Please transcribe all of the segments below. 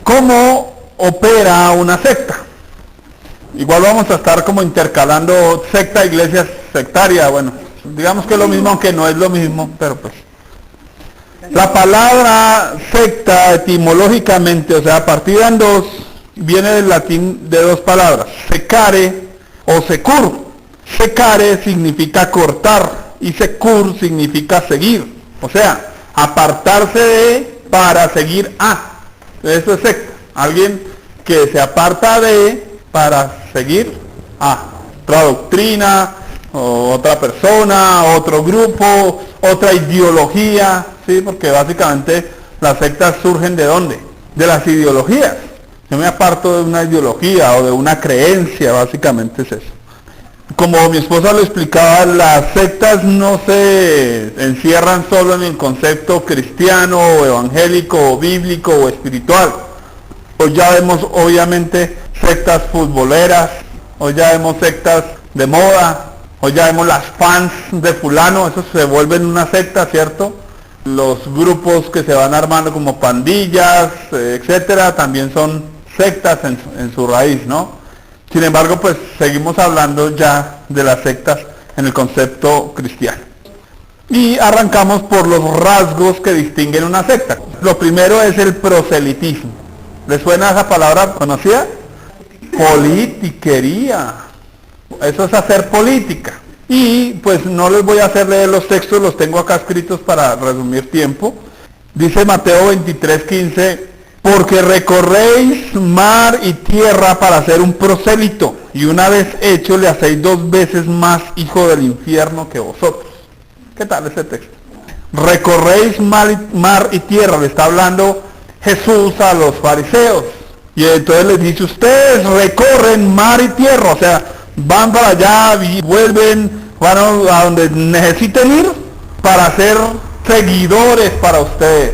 ¿Cómo opera una secta? Igual vamos a estar como intercalando secta, iglesia sectaria, bueno, digamos que es lo mismo, aunque no es lo mismo, pero pues. La palabra secta etimológicamente, o sea, partida en dos, viene del latín de dos palabras, secare o secur. Secare significa cortar y secur significa seguir, o sea, apartarse de para seguir a. Eso es secta, alguien que se aparta de para seguir a otra doctrina, o otra persona, otro grupo, otra ideología, ¿sí? Porque básicamente las sectas surgen ¿de dónde? De las ideologías. Yo me aparto de una ideología o de una creencia, básicamente es eso. Como mi esposa lo explicaba, las sectas no se encierran solo en el concepto cristiano o evangélico o bíblico o espiritual. Hoy ya vemos obviamente sectas futboleras, hoy ya vemos sectas de moda, hoy ya vemos las fans de fulano, eso se vuelven una secta, ¿cierto? Los grupos que se van armando como pandillas, etcétera, también son sectas en su raíz, ¿no? Sin embargo, pues seguimos hablando ya de las sectas en el concepto cristiano. Y arrancamos por los rasgos que distinguen una secta. Lo primero es el proselitismo. ¿Les suena esa palabra conocida? Politiquería. Eso es hacer política. Y pues no les voy a hacer leer los textos, los tengo acá escritos para resumir tiempo. Dice Mateo 23:15, porque recorréis mar y tierra para ser un prosélito, y una vez hecho le hacéis 2 veces más hijo del infierno que vosotros. ¿Qué tal ese texto? Recorréis mar y tierra, le está hablando Jesús a los fariseos. Y entonces les dice, ustedes recorren mar y tierra, o sea, van para allá y vuelven, van a donde necesiten ir para ser seguidores para ustedes.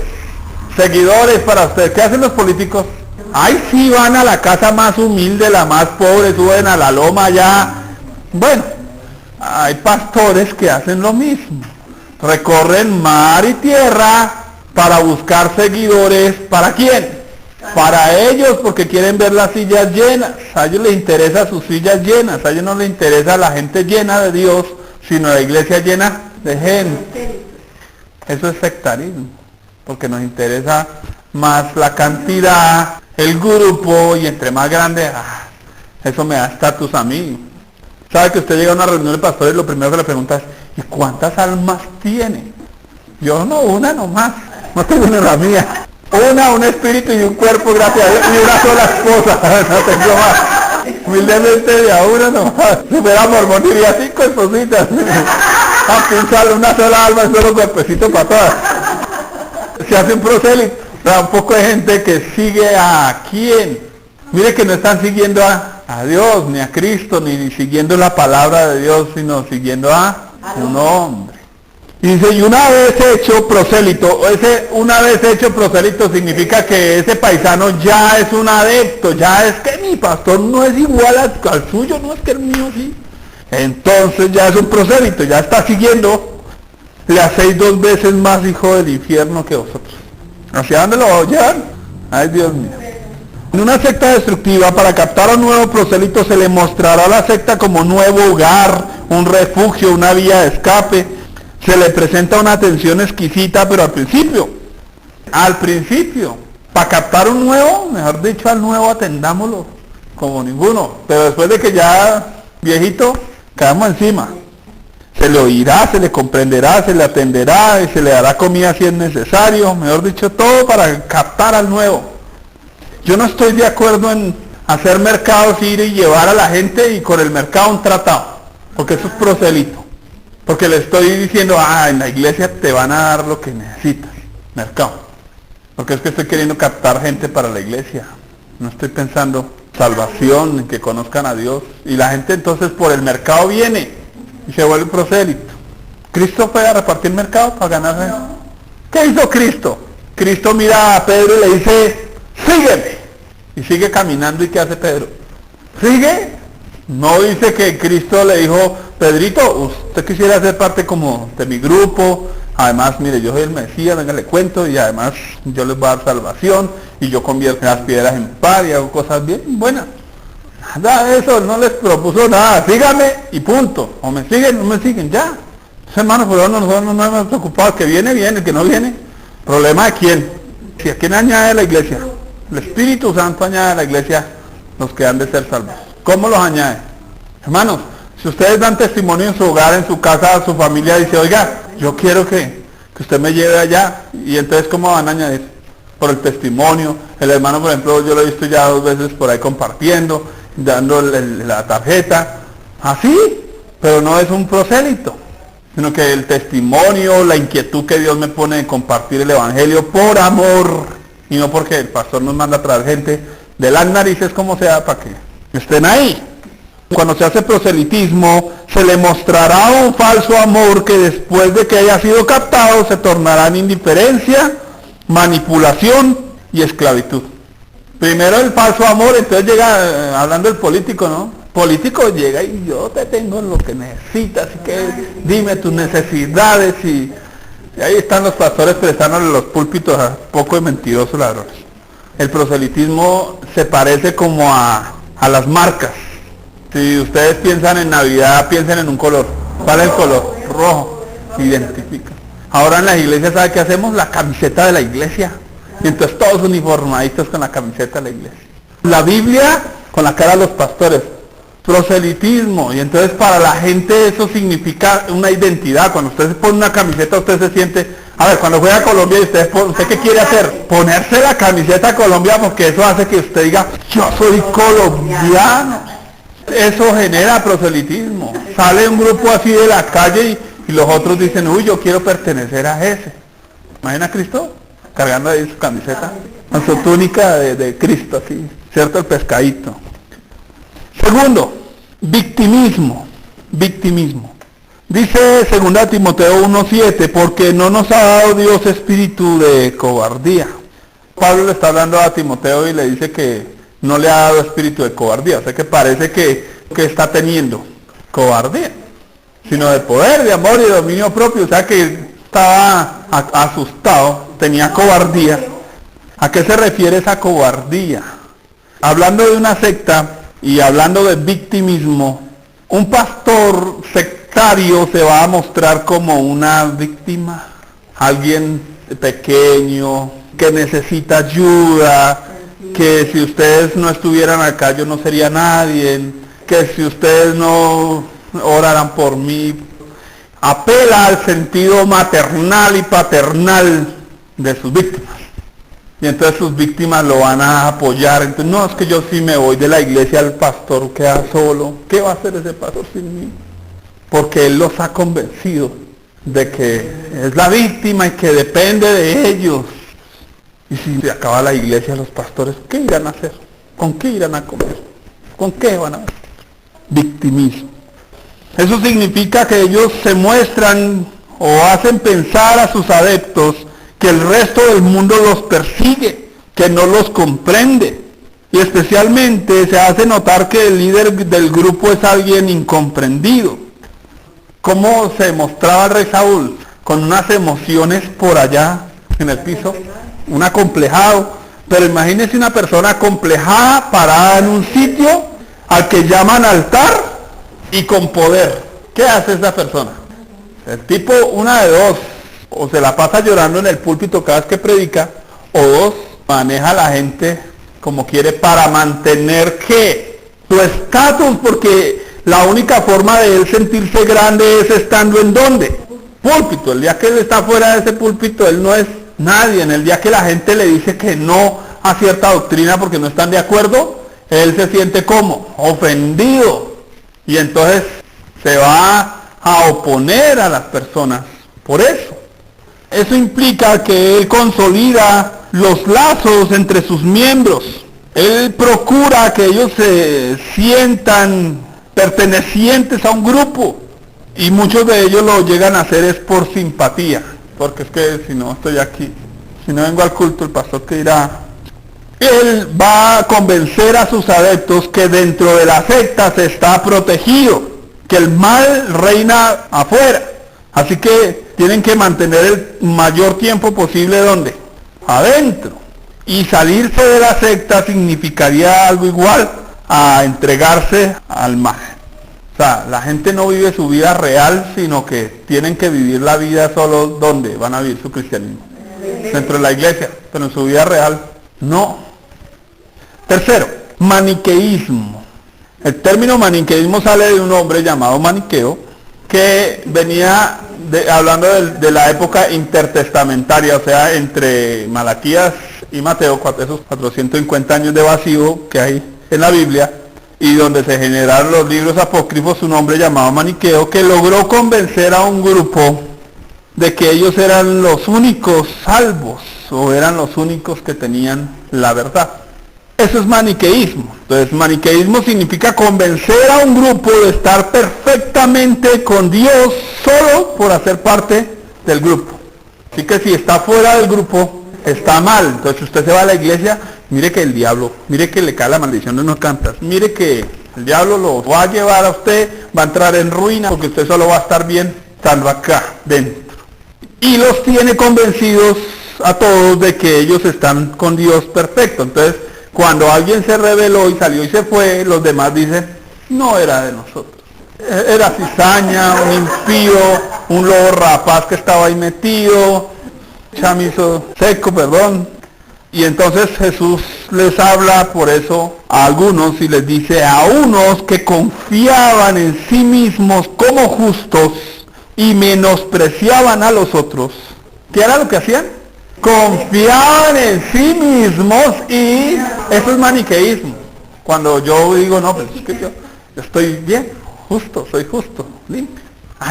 Seguidores para ustedes. ¿Qué hacen los políticos? Ay, sí, van a la casa más humilde, la más pobre, suben a la loma allá. Bueno, hay pastores que hacen lo mismo. Recorren mar y tierra para buscar seguidores. ¿Para quién? Para ellos, porque quieren ver las sillas llenas. A ellos les interesa sus sillas llenas. A ellos no les interesa la gente llena de Dios, sino la iglesia llena de gente. Eso es sectarismo, porque nos interesa más la cantidad, el grupo, y entre más grande, eso me da estatus a mí. ¿Sabe que usted llega a una reunión de pastores, lo primero que le pregunta es, ¿y cuántas almas tiene? Yo no, una nomás, no tengo ni la mía. Un espíritu y un cuerpo, gracias a Dios, y una sola esposa, no tengo más. Humildemente de a una nomás. Si fuera mormón diría 5 espositas. A pensar una sola alma y solo cuerpecito para todas. Se hace un prosélito. Un poco de gente que sigue a quién. Mire que no están siguiendo a Dios, ni a Cristo, ni siguiendo la palabra de Dios, sino siguiendo a un hombre. Y dice, y una vez hecho prosélito, una vez hecho prosélito significa que ese paisano ya es un adepto, ya es que mi pastor no es igual al suyo, no es que el mío sí. Entonces ya es un prosélito, ya está siguiendo, le hacéis 2 veces más hijo del infierno que vosotros. ¿Hacia dónde lo llevan? Ay, Dios mío. En una secta destructiva, para captar a un nuevo prosélito se le mostrará a la secta como nuevo hogar, un refugio, una vía de escape. Se le presenta una atención exquisita, pero al principio, para captar un nuevo, mejor dicho, al nuevo atendámoslo como ninguno, pero después de que ya viejito, caemos encima. Se le oirá, se le comprenderá, se le atenderá, y se le dará comida si es necesario, mejor dicho, todo para captar al nuevo. Yo no estoy de acuerdo en hacer mercados, ir y llevar a la gente y con el mercado un tratado, porque eso es proselito. Porque le estoy diciendo, en la iglesia te van a dar lo que necesitas, mercado. Porque es que estoy queriendo captar gente para la iglesia. No estoy pensando salvación, en que conozcan a Dios. Y la gente entonces por el mercado viene y se vuelve prosélito. ¿Cristo fue a repartir mercado para ganarse? No. ¿Qué hizo Cristo? Cristo mira a Pedro y le dice, sígueme. Y sigue caminando, ¿y qué hace Pedro? ¿Sigue? No dice que Cristo le dijo, Pedrito, usted quisiera ser parte como de mi grupo, Además, mire, yo soy el Mesías, venga, le cuento, y además yo les voy a dar salvación, y yo convierto las piedras en pan, y hago cosas bien buenas. Nada de eso, no les propuso nada, síganme, y punto. O me siguen, no me siguen, ya. Hermanos, por eso nosotros no nos hemos preocupado, el que viene, viene, el que no viene. ¿Problema de quién? Si a quién añade la iglesia. El Espíritu Santo añade a la iglesia los que han de ser salvos. ¿Cómo los añade? Hermanos, si ustedes dan testimonio en su hogar, en su casa, su familia, dice, oiga, yo quiero que usted me lleve allá, y entonces ¿cómo van a añadir? Por el testimonio. El hermano, por ejemplo, yo lo he visto ya 2 veces por ahí compartiendo, dando la tarjeta, así, pero no es un prosélito, sino que el testimonio, la inquietud que Dios me pone de compartir el evangelio por amor, y no porque el pastor nos manda a traer gente de las narices como sea para que estén ahí. Cuando se hace proselitismo, se le mostrará un falso amor que después de que haya sido captado se tornará en indiferencia, manipulación y esclavitud. Primero el falso amor, entonces llega, hablando del político, ¿no? Político llega y yo te tengo lo que necesitas, así que dime tus necesidades, y ahí están los pastores prestándole los púlpitos a poco de mentirosos ladrones. El proselitismo se parece como a las marcas. Si ustedes piensan en Navidad, piensen en un color. ¿Cuál es el color? Rojo. Identifica. Ahora en las iglesias, ¿sabe qué hacemos? La camiseta de la iglesia. Y entonces todos uniformaditos con la camiseta de la iglesia. La Biblia con la cara de los pastores. Proselitismo. Y entonces para la gente eso significa una identidad. Cuando usted se pone una camiseta, usted se siente... A ver, cuando juega a Colombia, ¿usted qué quiere hacer? Ponerse la camiseta de Colombia, porque eso hace que usted diga, yo soy colombiano. Eso genera proselitismo. Sale un grupo así de la calle y los otros dicen, uy, yo quiero pertenecer a ese. ¿Imagina a Cristo? Cargando ahí su camiseta, con su túnica de Cristo, así, ¿cierto? El pescadito. Segundo, victimismo. Victimismo. Dice 2 Timoteo 1:7, porque no nos ha dado Dios espíritu de cobardía. Pablo le está hablando a Timoteo y le dice que no le ha dado espíritu de cobardía, o sea que parece que está teniendo cobardía, sino de poder, de amor y de dominio propio, o sea que estaba asustado, tenía cobardía. ¿A qué se refiere esa cobardía? Hablando de una secta y hablando de victimismo, un pastor sectario se va a mostrar como una víctima, alguien pequeño, que necesita ayuda, que si ustedes no estuvieran acá yo no sería nadie, que si ustedes no oraran por mí. Apela al sentido maternal y paternal de sus víctimas. Y entonces sus víctimas lo van a apoyar. Entonces, no, es que yo sí me voy de la iglesia, el pastor queda solo. ¿Qué va a hacer ese pastor sin mí? Porque él los ha convencido de que es la víctima y que depende de ellos. Y si se acaba la iglesia, los pastores, ¿qué irán a hacer? ¿Con qué irán a comer? ¿Con qué van a ver? Victimismo. Eso significa que ellos se muestran o hacen pensar a sus adeptos que el resto del mundo los persigue, que no los comprende. Y especialmente se hace notar que el líder del grupo es alguien incomprendido. ¿Cómo se mostraba el rey Saúl? Con unas emociones por allá en el piso, un acomplejado. Pero imagínese una persona acomplejada parada en un sitio al que llaman altar y con poder. ¿Qué hace esa persona? El tipo, una de dos, o se la pasa llorando en el púlpito cada vez que predica, o dos, maneja a la gente como quiere para mantener ¿qué? Su estatus, porque la única forma de él sentirse grande es estando en ¿dónde? Púlpito. El día que él está fuera de ese púlpito, él no es nadie. En el día que la gente le dice que no a cierta doctrina porque no están de acuerdo, él se siente como ofendido. Y entonces se va a oponer a las personas por eso. Eso implica que él consolida los lazos entre sus miembros. Él procura que ellos se sientan pertenecientes a un grupo. Y muchos de ellos lo llegan a hacer es por simpatía. Porque es que si no estoy aquí, si no vengo al culto, el pastor que dirá. Él va a convencer a sus adeptos que dentro de la secta se está protegido, que el mal reina afuera. Así que tienen que mantener el mayor tiempo posible, ¿dónde? Adentro. Y salirse de la secta significaría algo igual a entregarse al mal. O sea, la gente no vive su vida real, sino que tienen que vivir la vida solo ¿dónde? Van a vivir su cristianismo. Dentro de la iglesia, pero en su vida real, no. Tercero, maniqueísmo. El término maniqueísmo sale de un hombre llamado Maniqueo, que venía hablando de la época intertestamentaria, o sea, entre Malaquías y Mateo, esos 450 años de vacío que hay en la Biblia, y donde se generaron los libros apócrifos, un hombre llamado Maniqueo, que logró convencer a un grupo de que ellos eran los únicos salvos, o eran los únicos que tenían la verdad. Eso es maniqueísmo. Entonces, maniqueísmo significa convencer a un grupo de estar perfectamente con Dios solo por hacer parte del grupo. Así que si está fuera del grupo, está mal. Entonces, si usted se va a la iglesia, mire que el diablo, mire que le cae la maldición de unos cantas, mire que el diablo lo va a llevar a usted, va a entrar en ruina, porque usted solo va a estar bien estando acá, dentro. Y los tiene convencidos a todos de que ellos están con Dios perfecto. Entonces, cuando alguien se rebeló y salió y se fue, los demás dicen, no era de nosotros. Era cizaña, un impío, un lobo rapaz que estaba ahí metido, chamizo seco, perdón. Y entonces Jesús les habla por eso a algunos y les dice, a unos que confiaban en sí mismos como justos y menospreciaban a los otros. ¿Qué era lo que hacían? Confiaban en sí mismos, y eso es maniqueísmo. Cuando yo digo, no, pues es que yo estoy bien, justo, soy justo, limpio.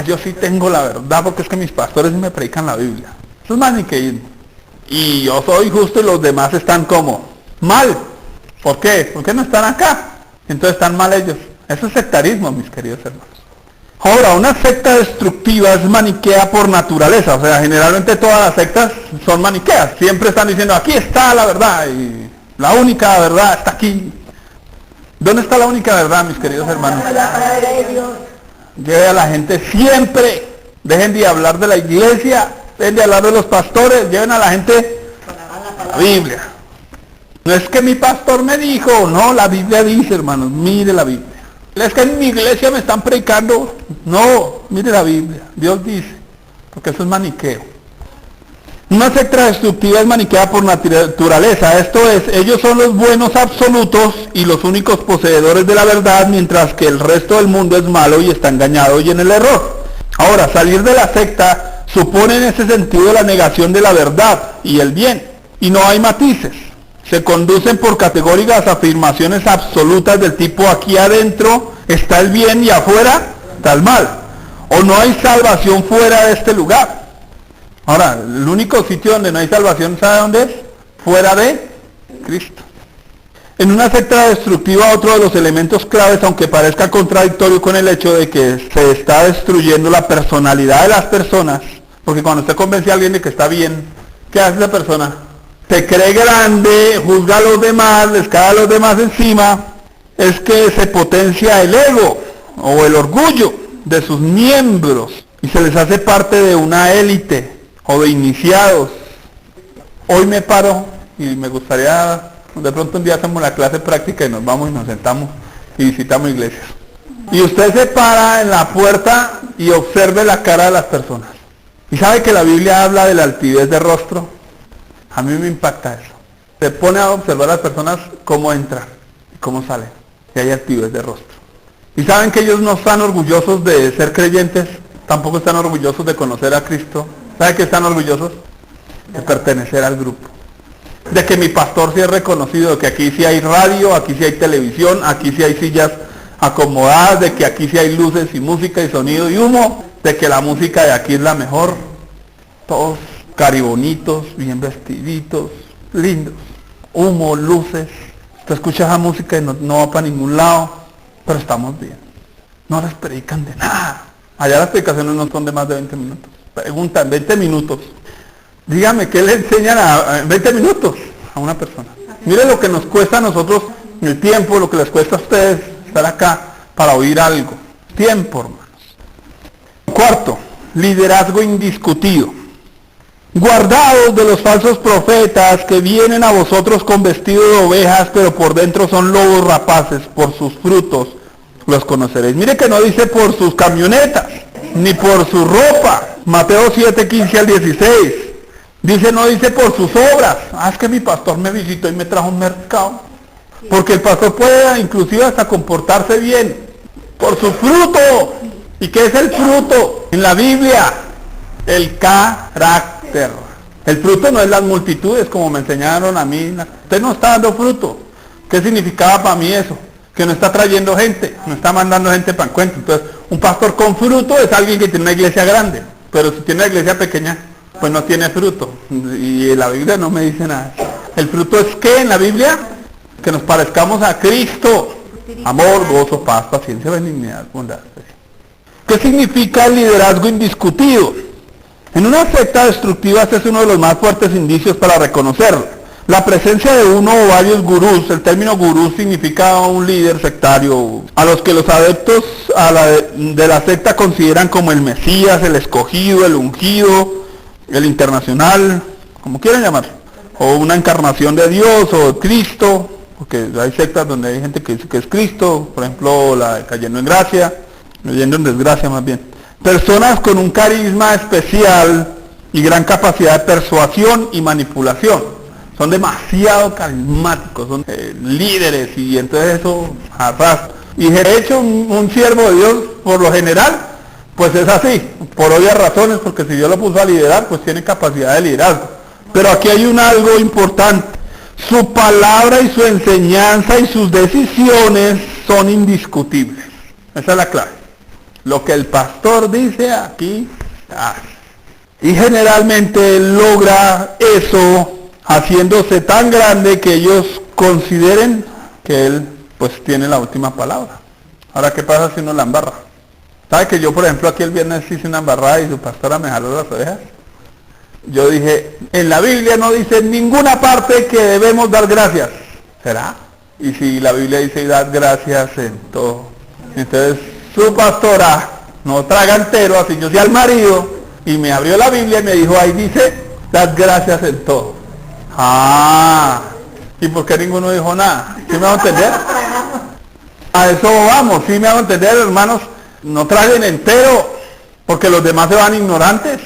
Yo sí tengo la verdad porque es que mis pastores me predican la Biblia. Eso es maniqueísmo. Y yo soy justo y los demás están como mal. ¿Por qué? ¿Por qué no están acá? Entonces están mal ellos. Eso es sectarismo, mis queridos hermanos. Ahora, una secta destructiva es maniquea por naturaleza, o sea, generalmente todas las sectas son maniqueas, siempre están diciendo, aquí está la verdad, y la única verdad está aquí. ¿Dónde está la única verdad, mis queridos hermanos? Lleve a la gente siempre, dejen de hablar de la iglesia, dejen de hablar de los pastores, lleven a la gente a la Biblia. No es que mi pastor me dijo, no, la Biblia dice, hermanos, mire la Biblia. Es que en mi iglesia me están predicando. No, mire la Biblia, Dios dice, porque eso es maniqueo. Una secta destructiva es maniquea por naturaleza, esto es, ellos son los buenos absolutos y los únicos poseedores de la verdad, mientras que el resto del mundo es malo y está engañado y en el error. Ahora, salir de la secta supone en ese sentido la negación de la verdad y el bien, y no hay matices. Se conducen por categóricas afirmaciones absolutas del tipo, aquí adentro está el bien y afuera está el mal, o no hay salvación fuera de este lugar. Ahora, el único sitio donde no hay salvación, ¿sabe dónde es? Fuera de Cristo. En una secta destructiva, otro de los elementos claves, aunque parezca contradictorio con el hecho de que se está destruyendo la personalidad de las personas, porque cuando usted convence a alguien de que está bien, ¿qué hace esa persona? Se cree grande, juzga a los demás, les cae a los demás encima. Es que se potencia el ego o el orgullo de sus miembros y se les hace parte de una élite o de iniciados. Hoy me paro y me gustaría, de pronto un día hacemos la clase práctica y nos vamos y nos sentamos y visitamos iglesias. Y usted se para en la puerta y observe la cara de las personas. ¿Y sabe que la Biblia habla de la altivez de rostro? A mí me impacta eso. Se pone a observar a las personas cómo entran y cómo salen. Y hay altivez de rostro. Y saben que ellos no están orgullosos de ser creyentes, tampoco están orgullosos de conocer a Cristo. ¿Saben qué están orgullosos? De pertenecer al grupo. De que mi pastor sí es reconocido, de que aquí sí hay radio, aquí sí hay televisión, aquí sí hay sillas acomodadas, de que aquí sí hay luces y música y sonido y humo, de que la música de aquí es la mejor. Todos caribonitos, bien vestiditos, lindos, humo, luces. Usted escucha esa música y no va para ningún lado, pero estamos bien. No les predican de nada. Allá las predicaciones no son de más de 20 minutos. Preguntan, 20 minutos. Dígame, ¿qué le enseñan en 20 minutos a una persona? Mire lo que nos cuesta a nosotros el tiempo, lo que les cuesta a ustedes estar acá para oír algo. Tiempo, hermanos. Cuarto, liderazgo indiscutido. Guardaos de los falsos profetas que vienen a vosotros con vestido de ovejas, pero por dentro son lobos rapaces. Por sus frutos los conoceréis. Mire que no dice por sus camionetas, ni por su ropa. Mateo 7, 15 al 16. No dice por sus obras. Es que mi pastor me visitó y me trajo un mercado. Porque el pastor puede inclusive hasta comportarse bien. Por su fruto. ¿Y qué es el fruto? En la Biblia, el carácter. El fruto no es las multitudes como me enseñaron a mí. Usted no está dando fruto. ¿Qué significaba para mí eso? Que no está trayendo gente, no está mandando gente para encuentro. Entonces, un pastor con fruto es alguien que tiene una iglesia grande. Pero si tiene una iglesia pequeña, pues no tiene fruto. Y la Biblia no me dice nada. ¿El fruto es qué en la Biblia? Que nos parezcamos a Cristo. Amor, gozo, paz, paciencia, benignidad, bondad. ¿Qué significa el liderazgo indiscutido? En una secta destructiva este es uno de los más fuertes indicios para reconocerlo. La presencia de uno o varios gurús. El término gurú significa un líder sectario, a los que los adeptos de la secta consideran como el Mesías, el escogido, el ungido, el internacional, como quieran llamarlo, o una encarnación de Dios o de Cristo, porque hay sectas donde hay gente que dice que es Cristo, por ejemplo la de Cayendo en Gracia, Cayendo en Desgracia más bien. Personas con un carisma especial y gran capacidad de persuasión y manipulación. Son demasiado carismáticos, son líderes, y entonces eso arrastra. Y de hecho un siervo de Dios, por lo general, pues es así, por obvias razones, porque si Dios lo puso a liderar, pues tiene capacidad de liderazgo. Pero aquí hay algo importante. Su palabra y su enseñanza y sus decisiones son indiscutibles. Esa es la clave. Lo que el pastor dice aquí, y generalmente él logra eso haciéndose tan grande que ellos consideren que él pues tiene la última palabra. Ahora, ¿qué pasa si uno la embarra? ¿Sabe que yo, por ejemplo, aquí el viernes hice una embarrada y su pastora me jaló las orejas? Yo dije, en la Biblia no dice en ninguna parte que debemos dar gracias. ¿Será? Y si la Biblia dice dar gracias en todo. Entonces, su pastora no traga entero, así yo soy al marido, y me abrió la Biblia y me dijo, ahí dice, dar gracias en todo. ¿Y por qué ninguno dijo nada? ¿Sí me hago entender? A eso vamos, ¿sí me hago entender, hermanos? No traguen entero, porque los demás se van ignorantes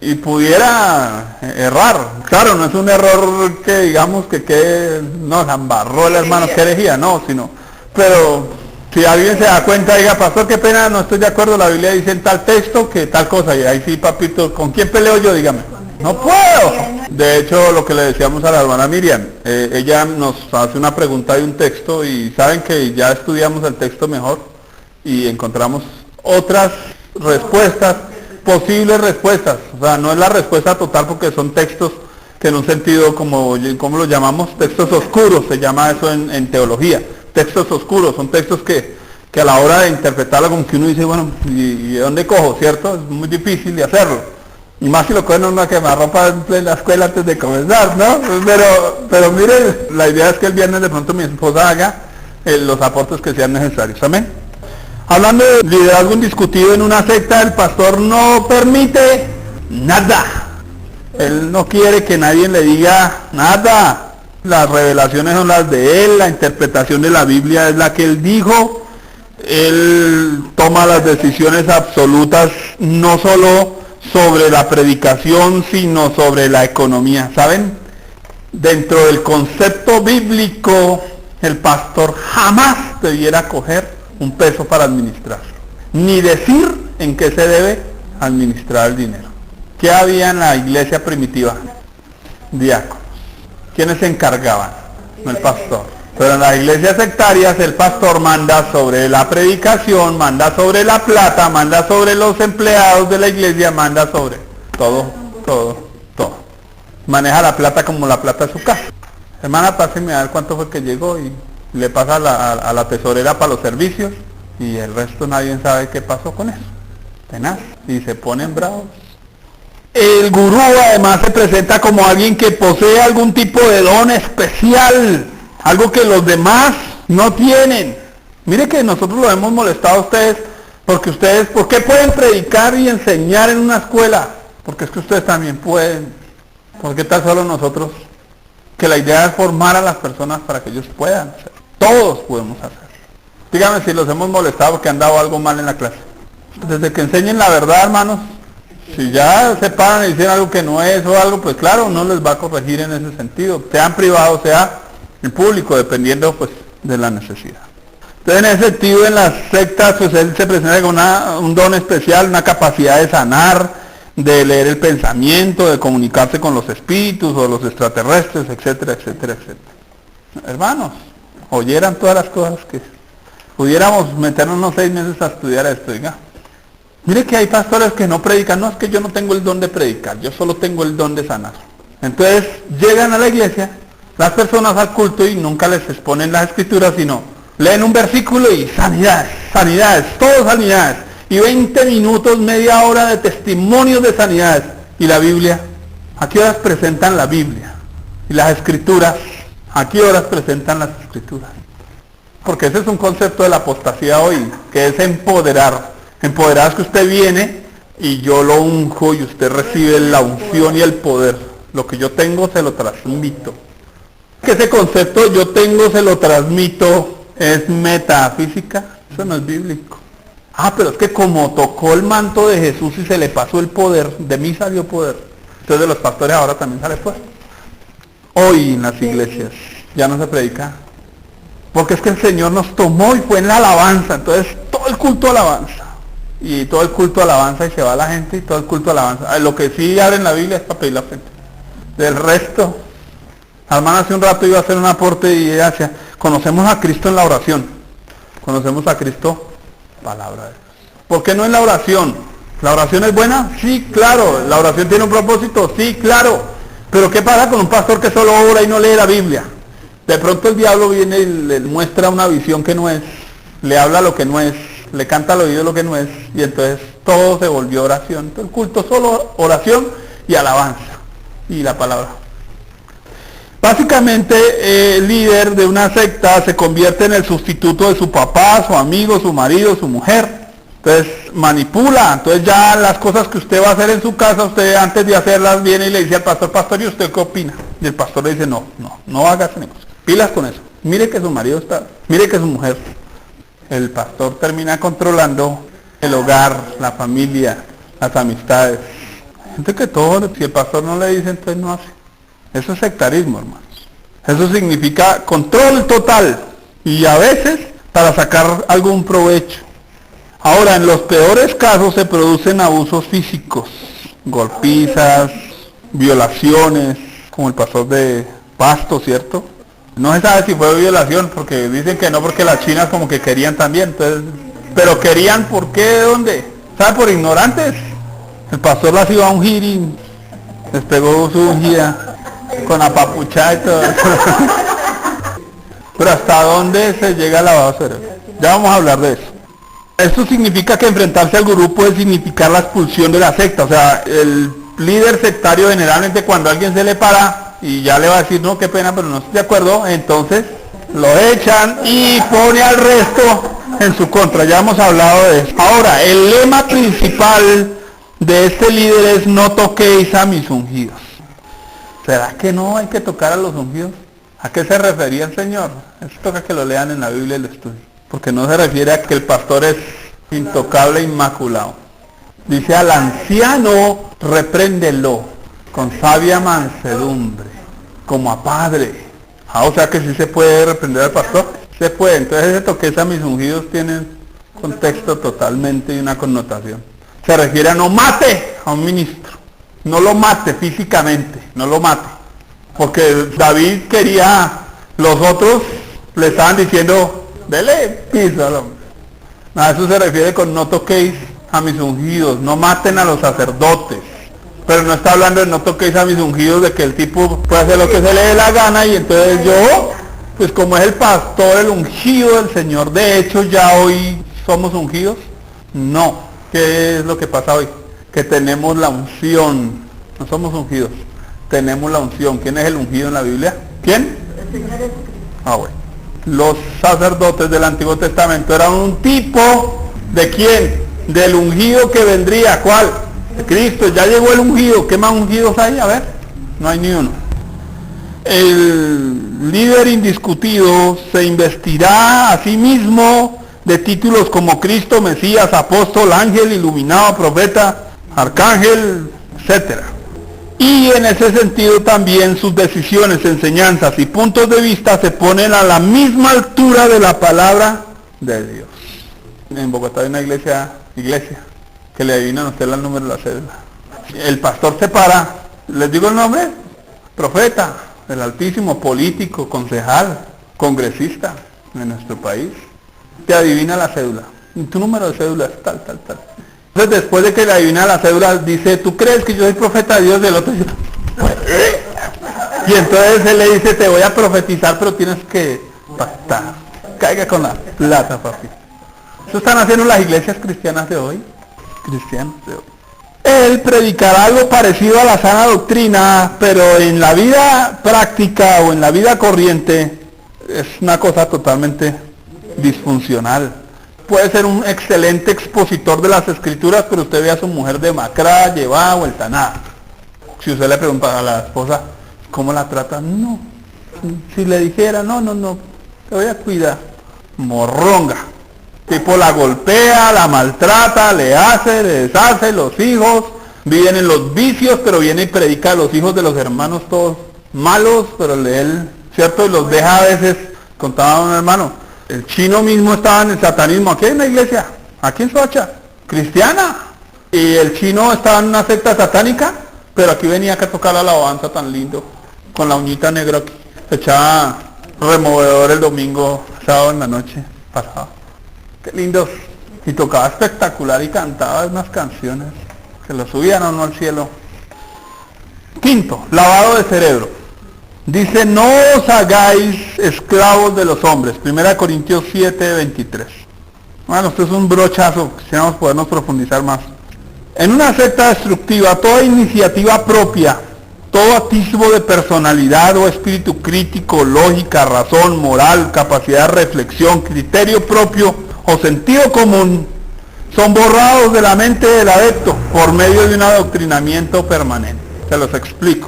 y pudiera errar. Claro, no es un error que digamos que no, la embarró el hermano, que herejía, no, sino, pero si alguien se da cuenta, diga, pastor, qué pena, no estoy de acuerdo, la Biblia dice en tal texto que tal cosa, y ahí sí, papito, ¿con quién peleo yo? Dígame. No puedo. De hecho, lo que le decíamos a la hermana Miriam, ella nos hace una pregunta de un texto y saben que ya estudiamos el texto mejor y encontramos otras respuestas, posibles respuestas. O sea, no es la respuesta total porque son textos que en un sentido, como lo llamamos, textos oscuros, se llama eso en teología. Textos oscuros, son textos que a la hora de interpretarlo como que uno dice, bueno, ¿y de dónde cojo? ¿Cierto? Es muy difícil de hacerlo. Y más si lo cogen una quemarropa en la escuela antes de comenzar, ¿no? Pero miren, la idea es que el viernes de pronto mi esposa haga los aportes que sean necesarios. Amén. Hablando de liderazgo indiscutido en una secta, el pastor no permite nada. Él no quiere que nadie le diga nada. Las revelaciones son las de él, la interpretación de la Biblia es la que él dijo. Él toma las decisiones absolutas, no solo sobre la predicación, sino sobre la economía. ¿Saben? Dentro del concepto bíblico, el pastor jamás debiera coger un peso para administrarlo, ni decir en qué se debe administrar el dinero. ¿Qué había en la iglesia primitiva? Diáconos. ¿Quiénes se encargaban? No el pastor. Pero en las iglesias sectarias el pastor manda sobre la predicación, manda sobre la plata, manda sobre los empleados de la iglesia, manda sobre todo. Maneja la plata como la plata de su casa. Hermana, páseme a ver cuánto fue que llegó y le pasa a la tesorera para los servicios y el resto nadie sabe qué pasó con eso. Tenaz. Y se ponen bravos. El gurú además se presenta como alguien que posee algún tipo de don especial, algo que los demás no tienen. Mire que nosotros lo hemos molestado a ustedes Porque ustedes, ¿por qué pueden predicar y enseñar en una escuela? Porque es que ustedes también pueden. ¿Por qué tal solo nosotros? Que la idea es formar a las personas para que ellos puedan hacer. Todos podemos hacer. Díganme si los hemos molestado porque han dado algo mal en la clase. Desde que enseñen la verdad, hermanos, si ya se paran y dicen algo que no es o algo, pues claro, uno les va a corregir en ese sentido, sea en privado, sea en público, dependiendo pues de la necesidad. Entonces, en ese sentido, en las sectas, pues él se presenta con un don especial, una capacidad de sanar, de leer el pensamiento, de comunicarse con los espíritus o los extraterrestres, etcétera, etcétera, etcétera. Hermanos, oyeran todas las cosas que pudiéramos meternos unos 6 meses a estudiar esto, diga. Mire que hay pastores que no predican, no, es que yo no tengo el don de predicar, yo solo tengo el don de sanar. Entonces llegan a la iglesia, las personas al culto y nunca les exponen las escrituras, sino leen un versículo y sanidades, sanidades, todo sanidades. Y 20 minutos, media hora de testimonios de sanidades. ¿Y la Biblia? ¿A qué horas presentan la Biblia? ¿Y las escrituras? ¿A qué horas presentan las escrituras? Porque ese es un concepto de la apostasía hoy, que es empoderar. Empoderar es que usted viene y yo lo unjo y usted recibe la unción y el poder. Lo que yo tengo se lo transmito. Que ese concepto yo tengo se lo transmito es metafísica, eso no es bíblico. Ah, pero es que como tocó el manto de Jesús y se le pasó el poder, de mí salió poder. Entonces de los pastores ahora también sale poder. Hoy en las iglesias ya no se predica. Porque es que el Señor nos tomó y fue en la alabanza. Entonces todo el culto alabanza. Y todo el culto alabanza y se va la gente y todo el culto alabanza. Lo que sí abre en la Biblia es para pedir la frente. Del resto, la hermana hace un rato iba a hacer un aporte y ella decía, conocemos a Cristo en la oración. Conocemos a Cristo, palabra de Dios. ¿Por qué no en la oración? ¿La oración es buena? Sí, claro. ¿La oración tiene un propósito? Sí, claro. Pero ¿qué pasa con un pastor que solo ora y no lee la Biblia? De pronto el diablo viene y le muestra una visión que no es, le habla lo que no es, le canta al oído lo que no es, y entonces todo se volvió oración. Entonces el culto solo oración y alabanza, y la palabra. Básicamente el líder de una secta se convierte en el sustituto de su papá, su amigo, su marido, su mujer. Entonces manipula, entonces ya las cosas que usted va a hacer en su casa, usted antes de hacerlas viene y le dice al pastor, pastor, ¿y usted qué opina? Y el pastor le dice, no haga ese negocio, pilas con eso, mire que su marido está, mire que su mujer. El pastor termina controlando el hogar, la familia, las amistades. Gente que todo, si el pastor no le dice, entonces no hace. Eso es sectarismo, hermanos. Eso significa control total y a veces para sacar algún provecho. Ahora, en los peores casos se producen abusos físicos, golpizas, violaciones, como el pastor de Pasto, ¿cierto? No se sabe si fue violación, porque dicen que no, porque las chinas como que querían también, entonces, pero querían, ¿por qué? ¿De dónde? ¿Sabe? Por ignorantes. El pastor las iba a ungir y les pegó su ungida con apapuchada y todo eso. Pero ¿hasta dónde se llega al lavado de cerebro? Ya vamos a hablar de eso. Esto significa que enfrentarse al gurú puede significar la expulsión de la secta. O sea, el líder sectario generalmente cuando alguien se le para y ya le va a decir, no, qué pena, pero no estoy de acuerdo, entonces lo echan y pone al resto en su contra. Ya hemos hablado de eso. Ahora, el lema principal de este líder es no toquéis a mis ungidos. ¿Será que no hay que tocar a los ungidos? ¿A qué se refería el Señor? Eso toca que lo lean en la Biblia y lo estudien. Porque no se refiere a que el pastor es intocable, inmaculado. Dice al anciano, repréndelo con sabia mansedumbre, como a padre. O sea que sí se puede reprender al pastor. Se puede. Entonces ese toques a mis ungidos tiene un contexto totalmente y una connotación. Se refiere a no mate a un ministro. No lo mate físicamente, no lo mate. Porque David quería, los otros le estaban diciendo, dele piso al hombre. A eso se refiere con no toquéis a mis ungidos, no maten a los sacerdotes. Pero no está hablando de no toquéis a mis ungidos, de que el tipo puede hacer lo que se le dé la gana y entonces yo, pues como es el pastor, el ungido del Señor, de hecho ya hoy somos ungidos. No, ¿qué es lo que pasa hoy? Que tenemos la unción, no somos ungidos, tenemos la unción. ¿Quién es el ungido en la Biblia? ¿Quién? El Señor Jesucristo. Ah, bueno. Los sacerdotes del Antiguo Testamento eran un tipo ¿De quién? Del ungido que vendría. ¿Cuál? De Cristo. Ya llegó el ungido. ¿Qué más ungidos hay? A ver, no hay ni uno. El líder indiscutido se investirá a sí mismo de títulos como Cristo, Mesías, apóstol, ángel, iluminado, profeta, arcángel, etcétera. Y en ese sentido también sus decisiones, enseñanzas y puntos de vista se ponen a la misma altura de la palabra de Dios. En Bogotá hay una iglesia que le adivinan a usted el número de la cédula. El pastor se para, ¿les digo el nombre? Profeta del Altísimo, político, concejal, congresista de nuestro país. Te adivina la cédula. Tu número de cédula es tal. Entonces después de que le adivina la cédula, dice, ¿tú crees que yo soy profeta de Dios? Del otro dice, y entonces él le dice, te voy a profetizar, pero tienes que pactar. Caiga con la plata, papi. Eso están haciendo las iglesias cristianas de hoy. Él predicará algo parecido a la sana doctrina, pero en la vida práctica o en la vida corriente es una cosa totalmente disfuncional. Puede ser un excelente expositor de las escrituras, pero usted ve a su mujer demacrada, llevada, vuelta a nada. Si usted le pregunta a la esposa, ¿cómo la trata? No. Si le dijera, no, te voy a cuidar. Morronga. Tipo la golpea, la maltrata, le hace, le deshace, los hijos viven en los vicios, pero viene y predica a los hijos de los hermanos todos malos, pero él, ¿cierto? Y los deja a veces, contaba un hermano, el chino mismo estaba en el satanismo, aquí hay una iglesia, aquí en Soacha, cristiana, y el chino estaba en una secta satánica, pero aquí venía a tocar la alabanza tan lindo, con la uñita negra aquí, se echaba removedor el domingo, sábado en la noche, pasaba. Qué lindos. Y tocaba espectacular y cantaba unas canciones que lo subían a uno al cielo. Quinto, lavado de cerebro. Dice, no os hagáis esclavos de los hombres. 1 Corintios 7, 23. Bueno, esto es un brochazo, quisiéramos podernos profundizar más. En una secta destructiva, toda iniciativa propia, todo atisbo de personalidad o espíritu crítico, lógica, razón, moral, capacidad de reflexión, criterio propio o sentido común son borrados de la mente del adepto por medio de un adoctrinamiento permanente. Se los explico.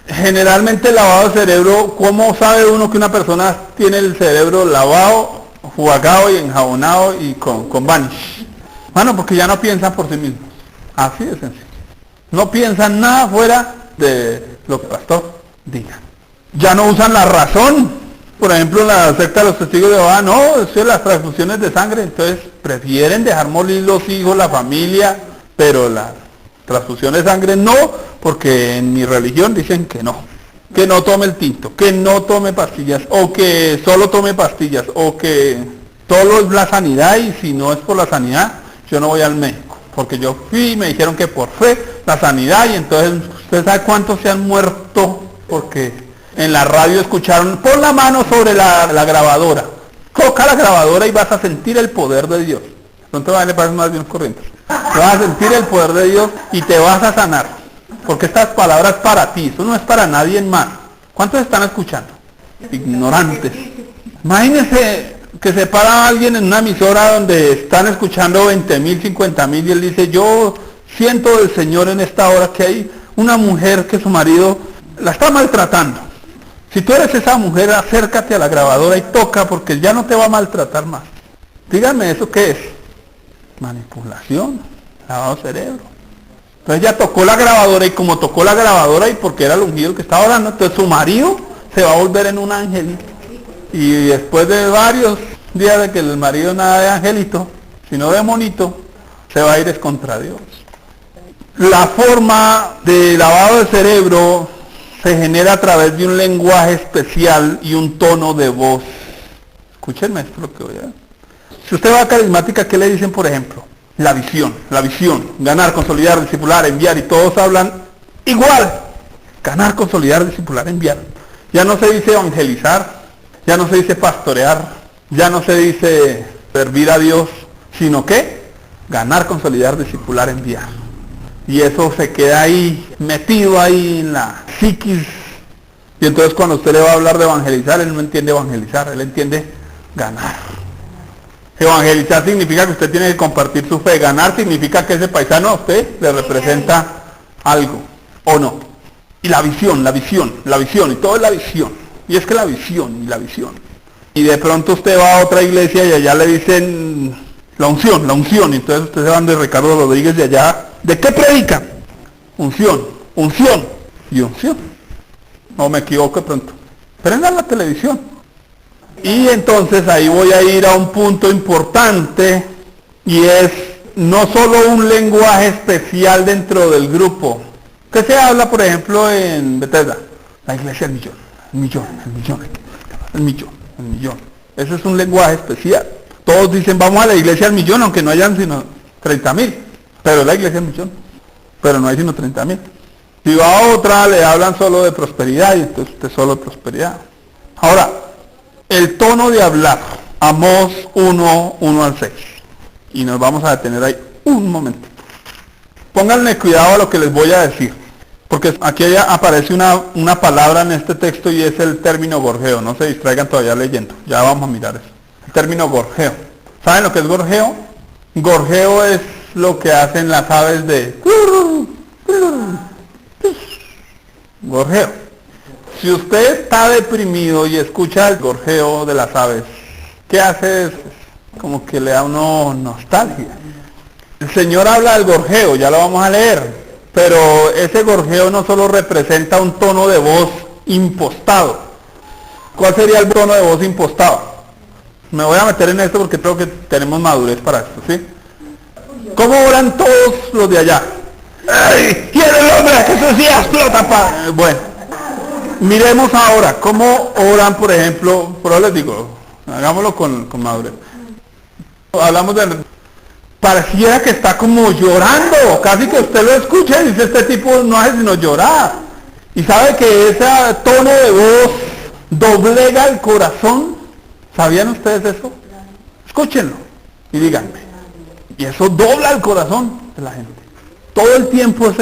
Generalmente el lavado de cerebro, ¿cómo sabe uno que una persona tiene el cerebro lavado, jugado y enjabonado y con vanish? Bueno, porque ya no piensan por sí mismos. Así de sencillo. No piensan nada fuera de lo que el pastor diga. Ya no usan la razón. Por ejemplo, en la secta de los testigos de Jehová, no, eso es las transfusiones de sangre, entonces prefieren dejar morir los hijos, la familia, pero las transfusiones de sangre no, porque en mi religión dicen que no tome el tinto, que no tome pastillas, o que solo tome pastillas, o que solo es la sanidad, y si no es por la sanidad, yo no voy al médico, porque yo fui y me dijeron que por fe, la sanidad, y entonces, ¿usted sabe cuántos se han muerto porque en la radio escucharon, pon la mano sobre la grabadora, toca la grabadora y vas a sentir el poder de Dios? No te van a pasar más bien corrientes. Vas a sentir el poder de Dios y te vas a sanar. Porque estas palabras para ti, eso no es para nadie más. ¿Cuántos están escuchando? Ignorantes. Imagínense que se para alguien en una emisora donde están escuchando 20.000, 50.000 y él dice, yo siento del Señor en esta hora que hay una mujer que su marido la está maltratando. Si tú eres esa mujer, acércate a la grabadora y toca, porque ya no te va a maltratar más. Díganme, ¿eso qué es? Manipulación, lavado de cerebro. Entonces ya tocó la grabadora, y como tocó la grabadora, y porque era el ungido el que estaba orando, entonces su marido se va a volver en un angelito. Y después de varios días de que el marido nada de angelito, sino de monito, se va a ir contra Dios. La forma de lavado de cerebro se genera a través de un lenguaje especial y un tono de voz. Escúchenme esto lo que voy a decir. Si usted va a carismática, ¿qué le dicen, por ejemplo? La visión, ganar, consolidar, discipular, enviar, y todos hablan igual. Ganar, consolidar, discipular, enviar. Ya no se dice evangelizar, ya no se dice pastorear, ya no se dice servir a Dios, sino que ganar, consolidar, discipular, enviar. Y eso se queda ahí, metido ahí en la psiquis. Y entonces cuando usted le va a hablar de evangelizar, él no entiende evangelizar, él entiende ganar. Evangelizar significa que usted tiene que compartir su fe. Ganar significa que ese paisano a usted le representa algo, ¿o no? Y la visión, y todo es la visión. Y es que la visión, y de pronto usted va a otra iglesia y allá le dicen la unción, y entonces usted se va de Ricardo Rodríguez de allá. ¿De qué predica? Unción, y unción. No me equivoco de pronto. Prendan la televisión. Y entonces ahí voy a ir a un punto importante, y es no solo un lenguaje especial dentro del grupo. ¿Qué se habla, por ejemplo, en Bethesda? La iglesia del millón. Ese es un lenguaje especial. Todos dicen, vamos a la iglesia del millón, aunque no hayan sino 30.000. Pero la iglesia del millón. Pero no hay sino 30.000. Si va a otra, le hablan solo de prosperidad, y entonces usted solo de prosperidad. Ahora, el tono de hablar, Amós 1 al 6. Y nos vamos a detener ahí un momentito. Pónganle cuidado a lo que les voy a decir, porque aquí ya aparece una palabra en este texto, y es el término gorjeo. No se distraigan todavía leyendo, ya vamos a mirar eso. El término gorjeo. ¿Saben lo que es gorjeo? Gorjeo es lo que hacen las aves de... gorjeo. Si usted está deprimido y escucha el gorjeo de las aves, ¿qué hace? Como que le da a uno nostalgia. El Señor habla del gorjeo, ya lo vamos a leer, pero ese gorjeo no solo representa un tono de voz impostado. ¿Cuál sería el tono de voz impostado? Me voy a meter en esto porque creo que tenemos madurez para esto, ¿sí? ¿Cómo oran todos los de allá? ¡Ay! ¿Quién es el hombre? ¡Jesús sí explota, pa! Bueno, miremos ahora cómo oran, por ejemplo, pero les digo, hagámoslo con madurez. Hablamos de... pareciera que está como llorando, casi que usted lo escucha y dice, este tipo no hace sino llorar. Y sabe que ese tono de voz doblega el corazón. ¿Sabían ustedes eso? Escúchenlo y díganme. Y eso dobla el corazón de la gente. Todo el tiempo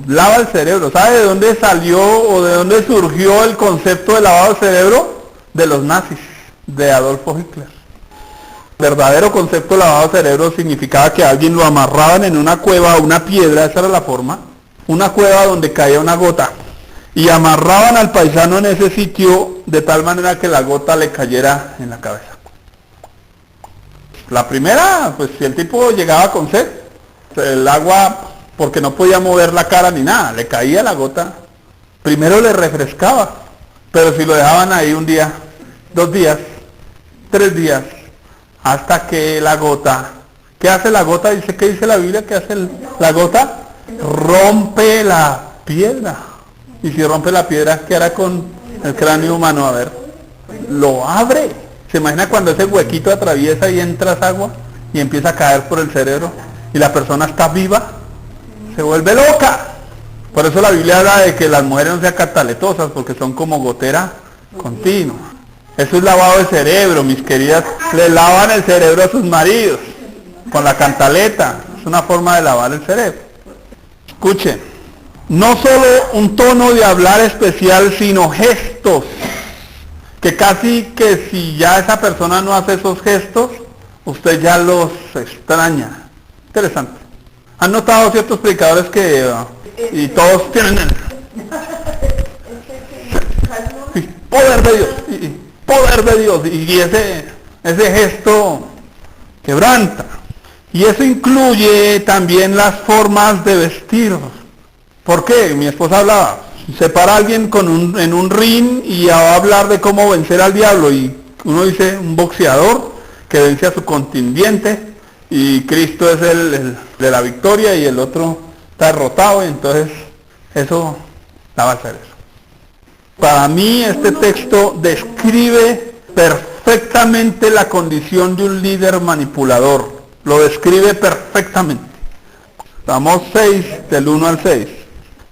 lava el cerebro. ¿Sabe de dónde salió o de dónde surgió el concepto de lavado de cerebro? De los nazis, de Adolfo Hitler. El verdadero concepto de lavado de cerebro significaba que a alguien lo amarraban en una cueva, una piedra, esa era la forma, una cueva donde caía una gota, y amarraban al paisano en ese sitio de tal manera que la gota le cayera en la cabeza. La primera, pues si el tipo llegaba con sed, el agua, porque no podía mover la cara ni nada, le caía la gota, primero le refrescaba, pero si lo dejaban ahí un día, 2 días, 3 días, hasta que la gota, ¿qué hace la gota? ¿Qué dice la Biblia? ¿Qué hace la gota? Rompe la piedra. Y si rompe la piedra, ¿qué hará con el cráneo humano? A ver, lo abre. ¿Se imagina cuando ese huequito atraviesa y entra esa agua y empieza a caer por el cerebro y la persona está viva? Se vuelve loca. Por eso la Biblia habla de que las mujeres no sean cataletosas, porque son como gotera continua. Eso es lavado de cerebro, mis queridas. Le lavan el cerebro a sus maridos con la cantaleta. Es una forma de lavar el cerebro. Escuchen. No solo un tono de hablar especial, sino gestos, que casi que si ya esa persona no hace esos gestos, usted ya los extraña. Interesante. ¿Han notado ciertos predicadores que, y todos tienen el poder de Dios, y ese gesto quebranta? Y eso incluye también las formas de vestir. ¿Por qué? Mi esposa hablaba, se para alguien en un ring y va a hablar de cómo vencer al diablo, y uno dice un boxeador que vence a su contendiente, y Cristo es el de la victoria y el otro está derrotado, y entonces eso la va a hacer eso. Para mí este texto describe perfectamente la condición de un líder manipulador, lo describe perfectamente. Amós 6, del 1 al 6.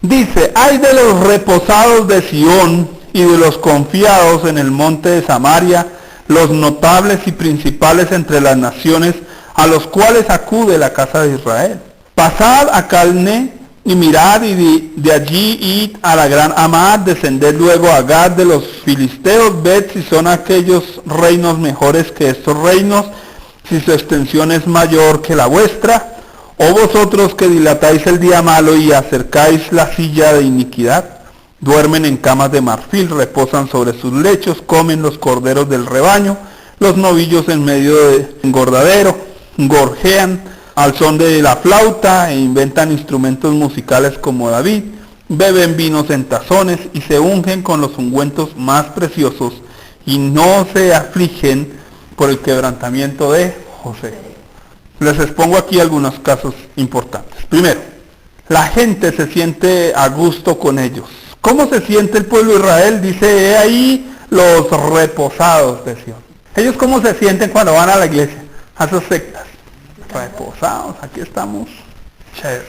Dice, ay de los reposados de Sión y de los confiados en el monte de Samaria, los notables y principales entre las naciones, a los cuales acude la casa de Israel. Pasad a Calne y mirad, y de allí id a la gran Amad, descended luego a Gad de los filisteos, ved si son aquellos reinos mejores que estos reinos, si su extensión es mayor que la vuestra? ¿O vosotros que dilatáis el día malo y acercáis la silla de iniquidad? Duermen en camas de marfil, reposan sobre sus lechos, comen los corderos del rebaño, los novillos en medio de engordadero, gorjean al son de la flauta e inventan instrumentos musicales como David, beben vinos en tazones y se ungen con los ungüentos más preciosos y no se afligen por el quebrantamiento de José. Les expongo aquí algunos casos importantes. Primero, la gente se siente a gusto con ellos. ¿Cómo se siente el pueblo de Israel? Dice, he ahí los reposados de Sion. ¿Ellos cómo se sienten cuando van a la iglesia? A sus sectas. Reposados, aquí estamos. Chévere.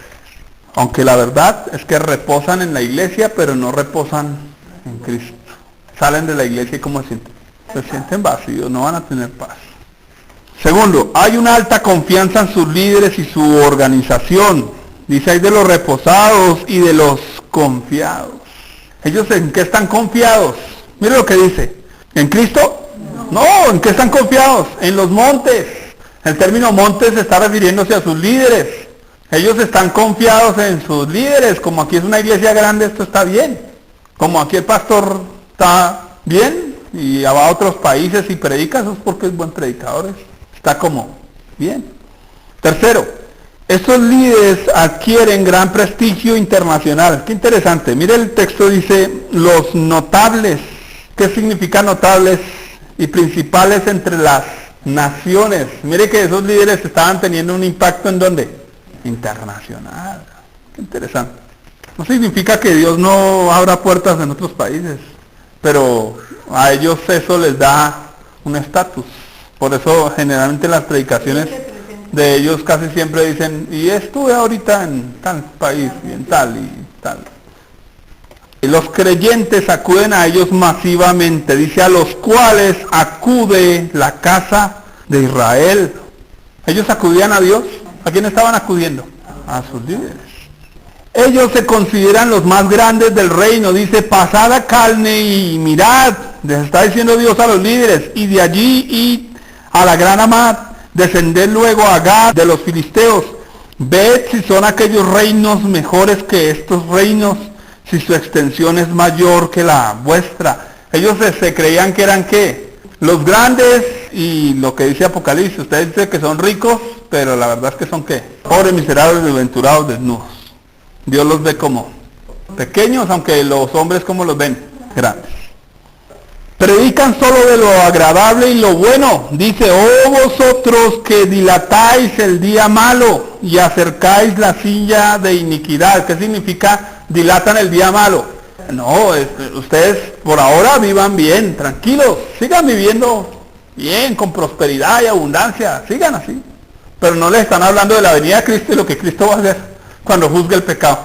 Aunque la verdad es que reposan en la iglesia, pero no reposan en Cristo. Salen de la iglesia y ¿cómo se sienten? Se sienten vacíos, no van a tener paz. Segundo, hay una alta confianza en sus líderes y su organización. Dice, hay de los reposados y de los confiados. ¿Ellos en qué están confiados? Mire lo que dice. ¿En Cristo? No, ¿en qué están confiados? En los montes. El término montes está refiriéndose a sus líderes. Ellos están confiados en sus líderes. Como aquí es una iglesia grande, esto está bien. Como aquí el pastor está bien y va a otros países y predica, eso es porque es buen predicador. Está como bien. Tercero, estos líderes adquieren gran prestigio internacional. Qué interesante. Mire el texto, dice, los notables. ¿Qué significa notables y principales entre las naciones? Mire que esos líderes estaban teniendo un impacto ¿en dónde? Internacional. Qué interesante. No significa que Dios no abra puertas en otros países, pero a ellos eso les da un estatus. Por eso generalmente las predicaciones de ellos casi siempre dicen, y estuve ahorita en tal país, y en tal y tal. Y los creyentes acuden a ellos masivamente, dice, a los cuales acude la casa de Israel. Ellos acudían a Dios. ¿A quién estaban acudiendo? A sus líderes. Ellos se consideran los más grandes del reino, dice, pasad a Calne y mirad, les está diciendo Dios a los líderes, y de allí id a la gran Amad, descended luego a Gad de los filisteos, ved si son aquellos reinos mejores que estos reinos, si su extensión es mayor que la vuestra. Ellos se creían que eran ¿qué? Los grandes, y lo que dice Apocalipsis, ustedes dicen que son ricos, pero la verdad es que son ¿qué? Pobres, miserables, desventurados, desnudos. Dios los ve como pequeños, aunque los hombres como los ven, grandes. Predican solo de lo agradable y lo bueno. Dice, oh vosotros que dilatáis el día malo y acercáis la silla de iniquidad. ¿Qué significa dilatan el día malo? No, ustedes por ahora vivan bien, tranquilos, sigan viviendo bien, con prosperidad y abundancia, sigan así. Pero no les están hablando de la venida de Cristo y lo que Cristo va a hacer cuando juzgue el pecado.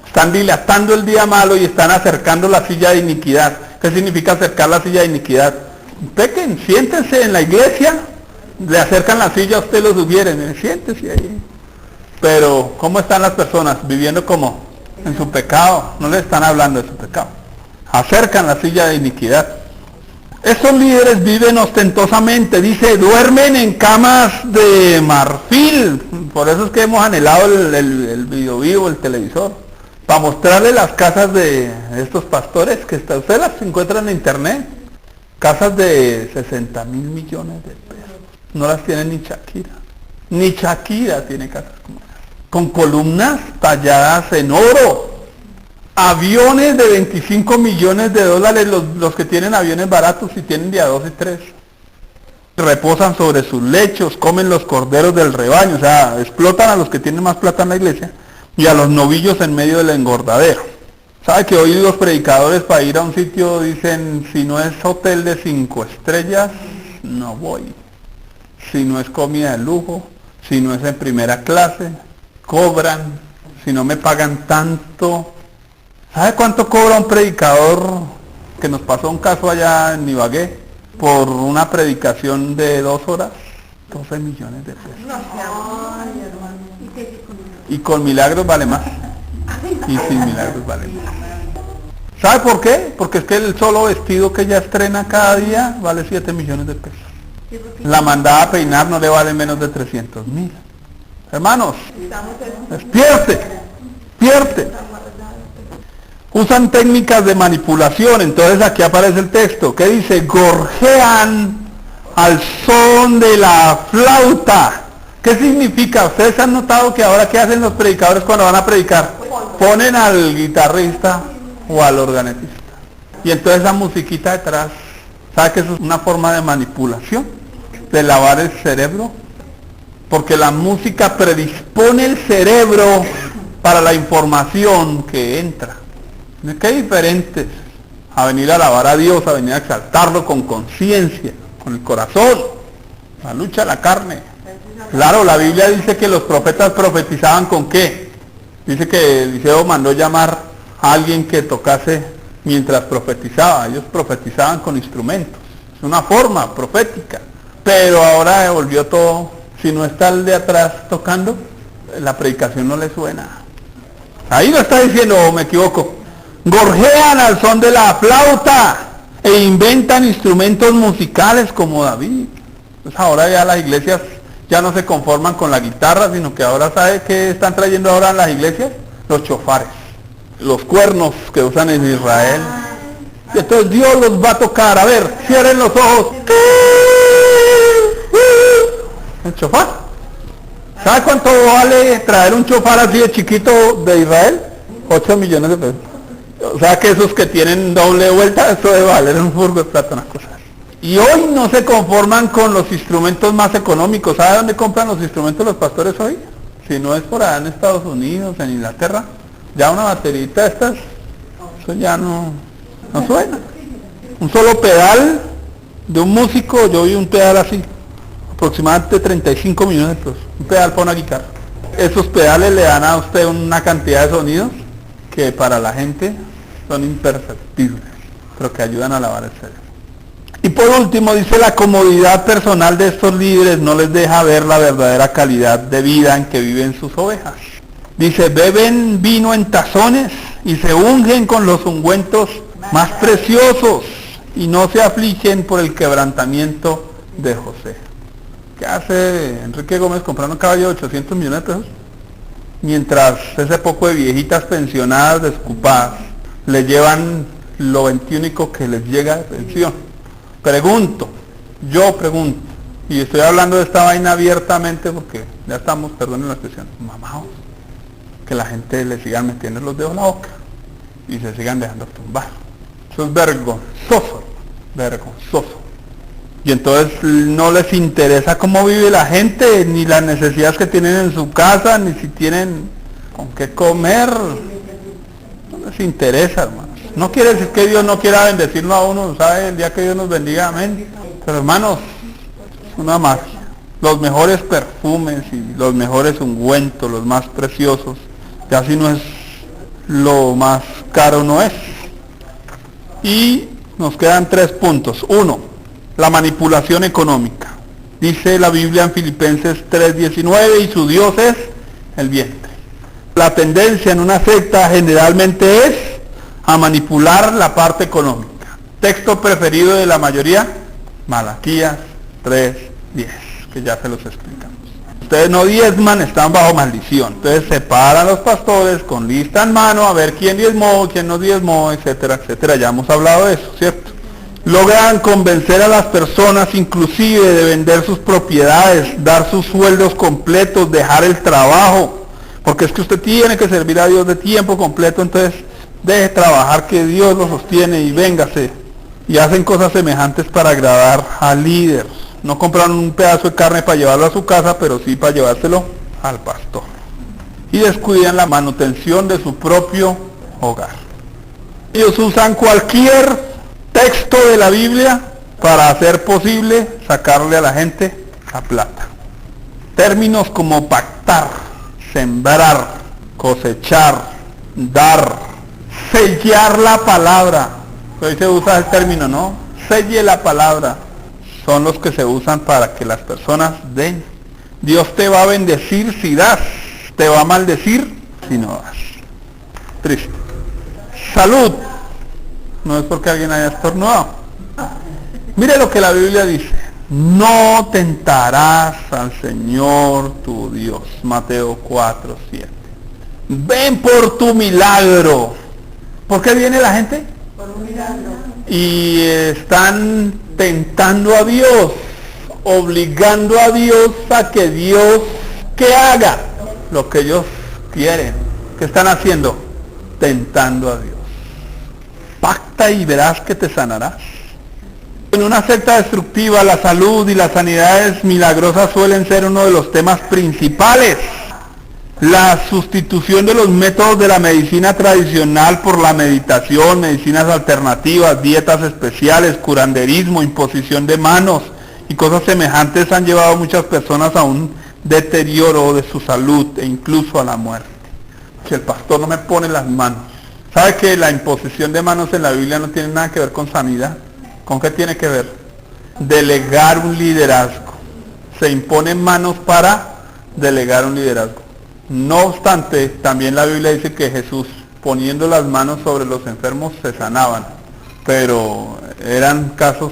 Están dilatando el día malo y están acercando la silla de iniquidad. ¿Qué significa acercar la silla de iniquidad? Pequen, siéntense en la iglesia, le acercan la silla, a usted lo sugieren, siéntese ahí. Pero, ¿cómo están las personas? Viviendo como en su pecado, no le están hablando de su pecado. Acercan la silla de iniquidad. Estos líderes viven ostentosamente, dice, duermen en camas de marfil. Por eso es que hemos anhelado el video vivo, el televisor, para mostrarle las casas de estos pastores, que ustedes las encuentran en internet, casas de 60.000 millones de pesos. No las tiene ni Shakira. Ni Shakira tiene casas como esas. Con columnas talladas en oro. Aviones de 25 millones de dólares, los que tienen aviones baratos y tienen de a 2 y 3. Reposan sobre sus lechos, comen los corderos del rebaño, o sea, explotan a los que tienen más plata en la iglesia y a los novillos en medio del engordadero. ¿Sabe que hoy los predicadores para ir a un sitio dicen, si no es hotel de 5 estrellas, no voy? Si no es comida de lujo, si no es en primera clase, cobran, si no me pagan tanto. ¿Sabe cuánto cobra un predicador? Que nos pasó un caso allá en Ibagué, por una predicación de 2 horas, 12 millones de pesos. Y con milagros vale más. Y sin milagros vale más. ¿Sabe por qué? Porque es que el solo vestido que ella estrena cada día vale 7 millones de pesos. La mandada a peinar no le vale menos de 300.000. Hermanos, despierte. Usan técnicas de manipulación. Entonces aquí aparece el texto que dice: gorjean al son de la flauta. ¿Qué significa? Ustedes han notado que ahora ¿qué hacen los predicadores cuando van a predicar? Ponen al guitarrista o al organetista. Y entonces esa musiquita detrás, ¿sabe que eso es una forma de manipulación? De lavar el cerebro. Porque la música predispone el cerebro para la información que entra. ¿Qué diferentes a venir a alabar a Dios, a venir a exaltarlo con conciencia, con el corazón, la lucha de la carne? Claro, la Biblia dice que los profetas profetizaban ¿con qué? Dice que Eliseo mandó llamar a alguien que tocase mientras profetizaba. Ellos profetizaban con instrumentos. Es una forma profética. Pero ahora volvió todo. Si no está el de atrás tocando, la predicación no le suena. Ahí lo está diciendo, ¿o me equivoco? Gorjean al son de la flauta e inventan instrumentos musicales como David. Pues ahora ya las iglesias ya no se conforman con la guitarra, sino que ahora ¿sabe qué están trayendo ahora en las iglesias? Los chofares, los cuernos que usan en Israel. Y entonces Dios los va a tocar. A ver, cierren los ojos. El chofar. ¿Sabe cuánto vale traer un chofar así de chiquito de Israel? 8 millones de pesos. O sea que esos que tienen doble vuelta, eso debe valer un furgo de plata, una cosa. Y hoy no se conforman con los instrumentos más económicos. ¿Sabe dónde compran los instrumentos los pastores hoy? Si no es por allá en Estados Unidos, en Inglaterra. Ya una baterita de estas, eso ya no suena. Un solo pedal de un músico, yo vi un pedal así, aproximadamente 35 millones de pesos. Un pedal para una guitarra. Esos pedales le dan a usted una cantidad de sonidos que para la gente son imperceptibles, pero que ayudan a lavar el cerebro. Y por último dice: la comodidad personal de estos líderes no les deja ver la verdadera calidad de vida en que viven sus ovejas. Dice: beben vino en tazones y se ungen con los ungüentos más preciosos y no se afligen por el quebrantamiento de José. ¿Qué hace Enrique Gómez comprando un caballo de 800 millones de pesos? Mientras ese poco de viejitas pensionadas desocupadas le llevan lo 21 que les llega de pensión. Yo pregunto, y estoy hablando de esta vaina abiertamente porque ya estamos, perdonen la expresión, mamados, que la gente le sigan metiendo los dedos en la boca y se sigan dejando tumbar. Eso es vergonzoso. Y entonces no les interesa cómo vive la gente, ni las necesidades que tienen en su casa, ni si tienen con qué comer. No les interesa, hermanos. No quiere decir que Dios no quiera bendecirnos a uno, ¿sabe? El día que Dios nos bendiga, amén. Pero hermanos, es una magia. Los mejores perfumes y los mejores ungüentos, los más preciosos, ya si no es lo más caro, no es. Y nos quedan 3 puntos. 1. La manipulación económica. Dice la Biblia en Filipenses 3:19, y su Dios es el vientre. La tendencia en una secta generalmente es a manipular la parte económica. Texto preferido de la mayoría, Malaquías 3:10, que ya se los explicamos. Ustedes no diezman, están bajo maldición. Entonces separan los pastores con lista en mano a ver quién diezmó, quién no diezmó, etcétera, etcétera. Ya hemos hablado de eso, ¿cierto? Logran convencer a las personas inclusive de vender sus propiedades, dar sus sueldos completos, dejar el trabajo, porque es que usted tiene que servir a Dios de tiempo completo, entonces deje trabajar que Dios lo sostiene y véngase. Y hacen cosas semejantes para agradar al líder. No compran un pedazo de carne para llevarlo a su casa, pero sí para llevárselo al pastor. Y descuidan la manutención de su propio hogar. Ellos usan cualquier texto de la Biblia para hacer posible sacarle a la gente la plata. Términos como pactar, sembrar, cosechar, dar, sellar la palabra. Hoy se usa el término, ¿no? Selle la palabra. Son los que se usan para que las personas den. Dios te va a bendecir si das, te va a maldecir si no das. Triste. Salud. No es porque alguien haya estornudado. Mire lo que la Biblia dice. no tentarás al Señor tu Dios. Mateo 4:7. Ven por tu milagro. ¿Por qué viene la gente? Por un milagro. Y están tentando a Dios, obligando a Dios a que Dios que haga lo que ellos quieren. ¿Qué están haciendo? Tentando a Dios. Pacta y verás que te sanarás. En una secta destructiva, la salud y las sanidades milagrosas suelen ser uno de los temas principales. La sustitución de los métodos de la medicina tradicional por la meditación, medicinas alternativas, dietas especiales, curanderismo, imposición de manos y cosas semejantes han llevado a muchas personas a un deterioro de su salud e incluso a la muerte. Si el pastor no me pone las manos. ¿Sabe que la imposición de manos en la Biblia no tiene nada que ver con sanidad? ¿Con qué tiene que ver? Delegar un liderazgo. Se imponen manos para delegar un liderazgo. No obstante, también la Biblia dice que Jesús, poniendo las manos sobre los enfermos, se sanaban. Pero eran casos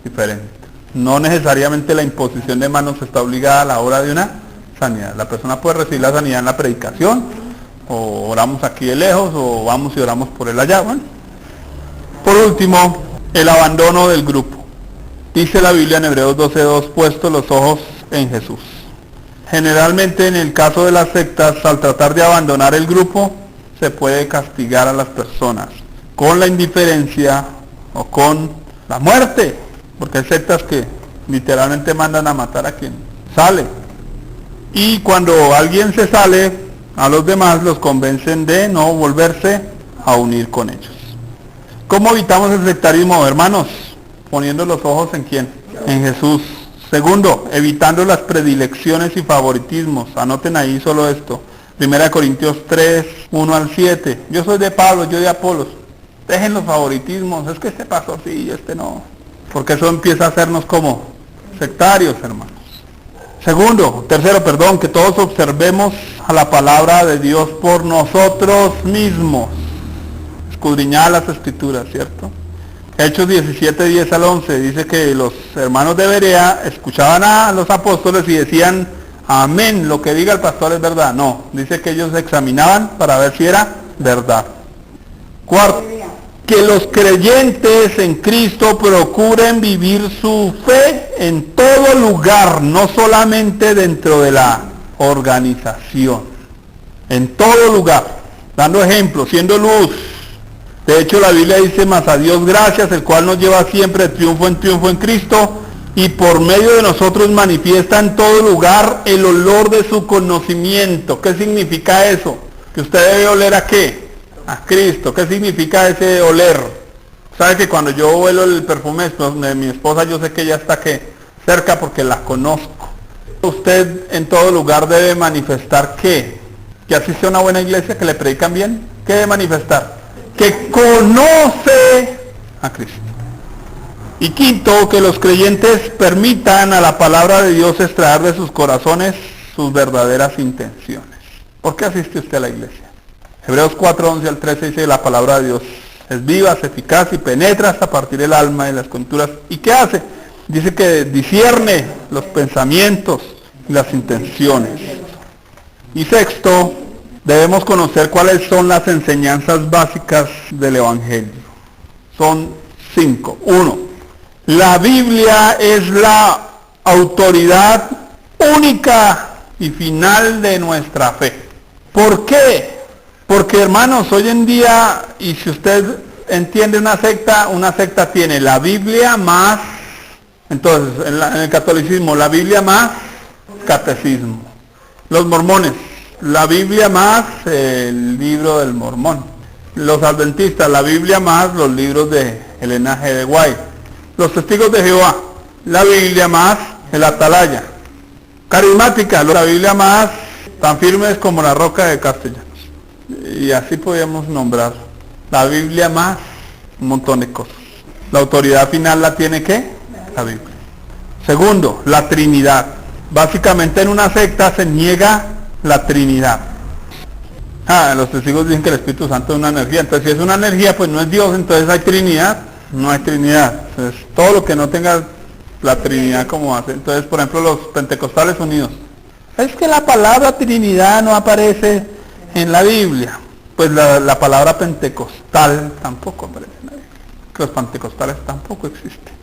diferentes. No necesariamente la imposición de manos está obligada a la hora de una sanidad. La persona puede recibir la sanidad en la predicación, o oramos aquí de lejos, o vamos y oramos por él allá. Bueno. Por último, el abandono del grupo. Dice la Biblia en Hebreos 12:2, puesto los ojos en Jesús. Generalmente en el caso de las sectas, al tratar de abandonar el grupo, se puede castigar a las personas con la indiferencia o con la muerte, porque hay sectas que literalmente mandan a matar a quien sale. Y cuando alguien se sale, a los demás los convencen de no volverse a unir con ellos. ¿Cómo evitamos el sectarismo, hermanos? Poniendo los ojos en ¿quién? En Jesús. Segundo, evitando las predilecciones y favoritismos. Anoten ahí solo esto. 1 Corintios 3:1-7. Yo soy de Pablo, yo de Apolos. Dejen los favoritismos. Es que este pastor sí y este no. Porque eso empieza a hacernos como sectarios, hermanos. Tercero, que todos observemos a la palabra de Dios por nosotros mismos. Escudriñar las escrituras, ¿cierto? Hechos 17:10-11 dice que los hermanos de Berea escuchaban a los apóstoles y decían, amén, lo que diga el pastor es verdad. No, dice que ellos examinaban para ver si era verdad. Cuarto, que los creyentes en Cristo procuren vivir su fe en todo lugar, no solamente dentro de la organización, en todo lugar, dando ejemplo, siendo luz. De hecho, la Biblia dice, mas a Dios gracias, el cual nos lleva siempre de triunfo en Cristo, y por medio de nosotros manifiesta en todo lugar el olor de su conocimiento. ¿Qué significa eso? Que usted debe oler ¿a qué? A Cristo. ¿Qué significa ese oler? ¿Sabe que cuando yo huelo el perfume de mi esposa, yo sé que ella está cerca porque la conozco? Usted en todo lugar debe manifestar ¿qué? Que asiste a una buena iglesia, que le predican bien. ¿Qué debe manifestar? Que conoce a Cristo. Y quinto, que los creyentes permitan a la palabra de Dios extraer de sus corazones sus verdaderas intenciones. ¿Por qué asiste usted a la iglesia? Hebreos 4:11-13 dice, la palabra de Dios es viva, es eficaz y penetra hasta partir el alma y las coyunturas. ¿Y qué hace? Dice que discierne los pensamientos y las intenciones. Y sexto, debemos conocer cuáles son las enseñanzas básicas del Evangelio. Son 5. 1. La Biblia es la autoridad única y final de nuestra fe. ¿Por qué? Porque, hermanos, hoy en día, y si usted entiende una secta tiene la Biblia más, entonces, en el catolicismo, la Biblia más catecismo. Los mormones, la Biblia más el libro del Mormón. Los adventistas, la Biblia más los libros de Elena G. de White. Los testigos de Jehová, la Biblia más el Atalaya. Carismática, la Biblia más tan firmes como la roca de Castellanos. Y así podríamos nombrar. La Biblia más un montón de cosas. La autoridad final la tiene ¿qué? La Biblia. Segundo, la Trinidad. Básicamente en una secta se niega la Trinidad. Los testigos dicen que el Espíritu Santo es una energía. Entonces si es una energía, pues no es Dios, entonces hay Trinidad. No hay Trinidad. Entonces todo lo que no tenga la Trinidad como hace. Entonces, por ejemplo, los pentecostales unidos. Es que la palabra Trinidad no aparece en la Biblia. Pues la palabra pentecostal tampoco aparece en la Biblia. Los pentecostales tampoco existen.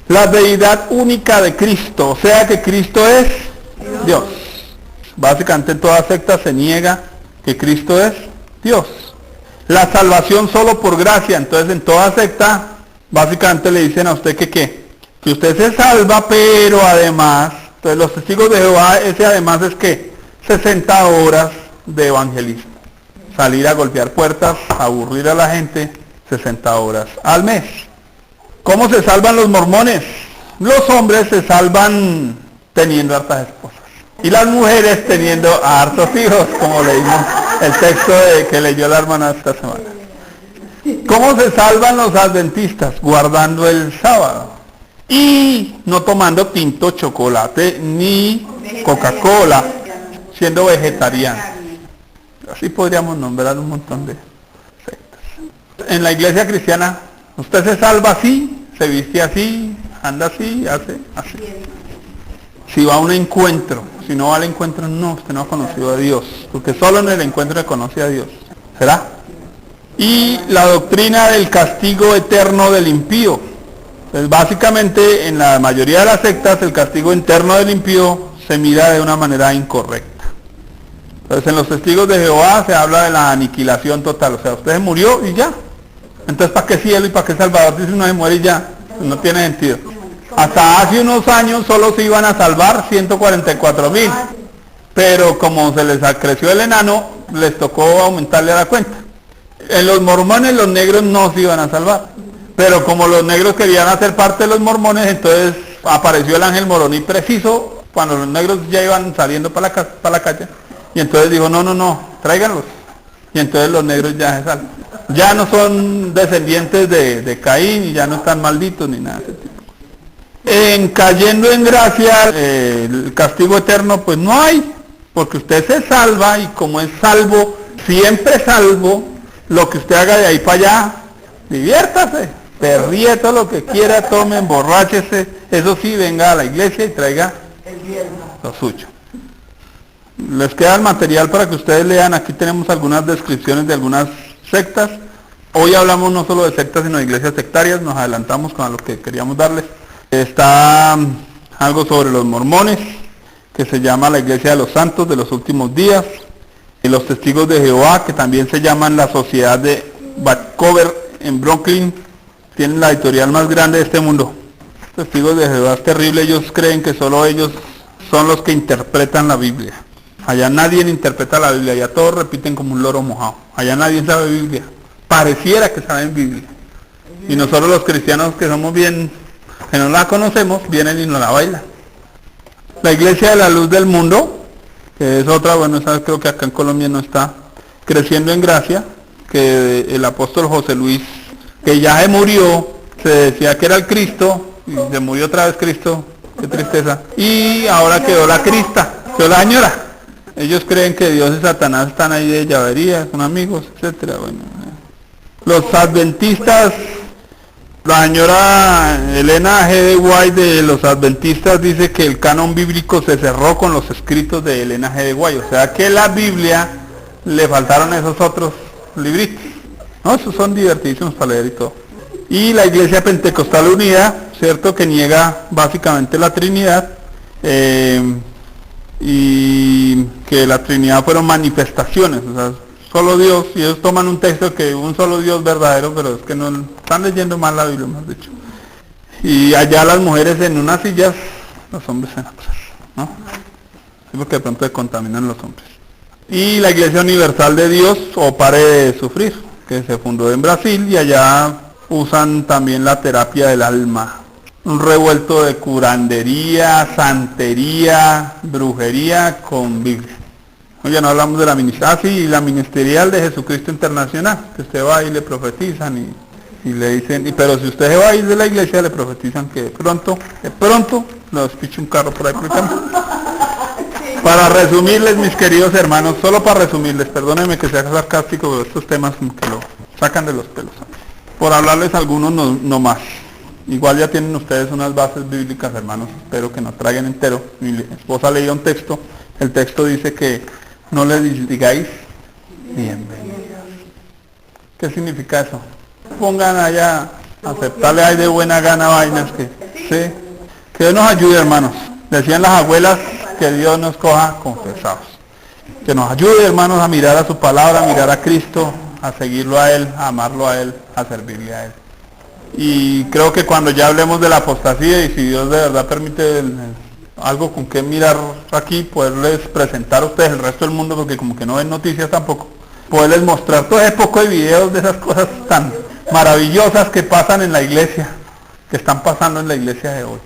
La deidad única de Cristo, o sea que Cristo es Dios. Básicamente en toda secta se niega que Cristo es Dios. La salvación solo por gracia, entonces en toda secta básicamente le dicen a usted que usted se salva, pero además, entonces los testigos de Jehová, ese además es que 60 horas de evangelismo, salir a golpear puertas, aburrir a la gente, 60 horas al mes. ¿Cómo se salvan los mormones? Los hombres se salvan teniendo hartas esposas y las mujeres teniendo a hartos hijos, como leímos el texto que leyó la hermana esta semana. ¿Cómo se salvan los adventistas? Guardando el sábado y no tomando tinto, chocolate ni Coca-Cola, siendo vegetariano. Así podríamos nombrar un montón de sectas. En la iglesia cristiana, usted se salva así, se viste así, anda así, hace así. Si va a un encuentro, si no va al encuentro, no, usted no ha conocido a Dios, porque solo en el encuentro se conoce a Dios. ¿Será? Y la doctrina del castigo eterno del impío. Pues básicamente en la mayoría de las sectas el castigo eterno del impío se mira de una manera incorrecta. Entonces en los testigos de Jehová se habla de la aniquilación total, o sea, usted se murió y ya. Entonces ¿para qué cielo y para qué salvador? Dice uno se muere y ya, pues no tiene sentido. Hasta hace unos años solo se iban a salvar 144,000, pero como se les acreció el enano, les tocó aumentarle a la cuenta. En los mormones los negros no se iban a salvar, pero como los negros querían hacer parte de los mormones, entonces apareció el ángel moroní preciso cuando los negros ya iban saliendo para la calle, y entonces dijo, no, tráiganlos, y entonces los negros ya se salvan. Ya no son descendientes de Caín y ya no están malditos ni nada de ese tipo. En cayendo en gracia, el castigo eterno pues no hay, porque usted se salva y como es salvo, siempre salvo, lo que usted haga de ahí para allá, diviértase, perríe todo lo que quiera, tome, emborráchese, eso sí, venga a la iglesia y traiga lo suyo. Les queda el material para que ustedes lean, aquí tenemos algunas descripciones de algunas sectas. Hoy hablamos no solo de sectas, sino de iglesias sectarias, nos adelantamos con lo que queríamos darles. Está algo sobre los mormones, que se llama la Iglesia de los Santos de los Últimos Días, y los Testigos de Jehová, que también se llaman la Sociedad de Vancouver en Brooklyn, tienen la editorial más grande de este mundo. Los Testigos de Jehová es terrible, ellos creen que solo ellos son los que interpretan la Biblia. Allá nadie interpreta la Biblia, allá todos repiten como un loro mojado, allá nadie sabe Biblia, pareciera que saben Biblia. Y nosotros los cristianos que somos bien, que no la conocemos, vienen y nos la bailan. La Iglesia de la Luz del Mundo, que es otra, bueno, esa creo que acá en Colombia no está, Creciendo en Gracia, que el apóstol José Luis, que ya se murió, se decía que era el Cristo, y se murió otra vez Cristo, qué tristeza, y ahora quedó la Crista, quedó la señora. Ellos creen que Dios y Satanás están ahí de llavería, son amigos, etcétera. Bueno, los adventistas, la señora Elena G. de White de los adventistas dice que el canon bíblico se cerró con los escritos de Elena G. de White, o sea que la Biblia le faltaron esos otros libritos, ¿no? Esos son divertidísimos para leer y todo. Y la Iglesia Pentecostal Unida, cierto, que niega básicamente la Trinidad, y que la Trinidad fueron manifestaciones, o sea, solo Dios, y ellos toman un texto que un solo Dios verdadero, pero es que no están leyendo mal la Biblia, más dicho. Y allá las mujeres en unas sillas, los hombres en otras, ¿no? Sí, porque de pronto se contaminan los hombres. Y la Iglesia Universal de Dios, o Pare de Sufrir, que se fundó en Brasil, y allá usan también la terapia del alma. Un revuelto de curandería, santería, brujería con Biblia. Oye, no hablamos de la ministerial, sí, la ministerial de Jesucristo Internacional, que usted va y le profetizan y le dicen, pero si usted se va a ir de la iglesia, le profetizan que de pronto, lo despiche un carro por ahí por el camino. Para resumirles, mis queridos hermanos, solo para resumirles, perdónenme que sea sarcástico, pero estos temas como que lo sacan de los pelos. Por hablarles algunos no más. Igual ya tienen ustedes unas bases bíblicas, hermanos, espero que no traigan entero. Mi esposa leía un texto, el texto dice que no le digáis bienvenidos. ¿Qué significa eso? Pongan allá, aceptarle ahí de buena gana vainas que, sí, que Dios nos ayude, hermanos. Decían las abuelas que Dios nos coja confesados. Que nos ayude, hermanos, a mirar a su palabra, a mirar a Cristo, a seguirlo a Él, a amarlo a Él, a servirle a Él. Y creo que cuando ya hablemos de la apostasía y si Dios de verdad permite algo con que mirar aquí, poderles presentar a ustedes el resto del mundo, porque como que no ven noticias tampoco, poderles mostrar todo ese poco de videos de esas cosas tan maravillosas que pasan en la iglesia, que están pasando en la iglesia de hoy.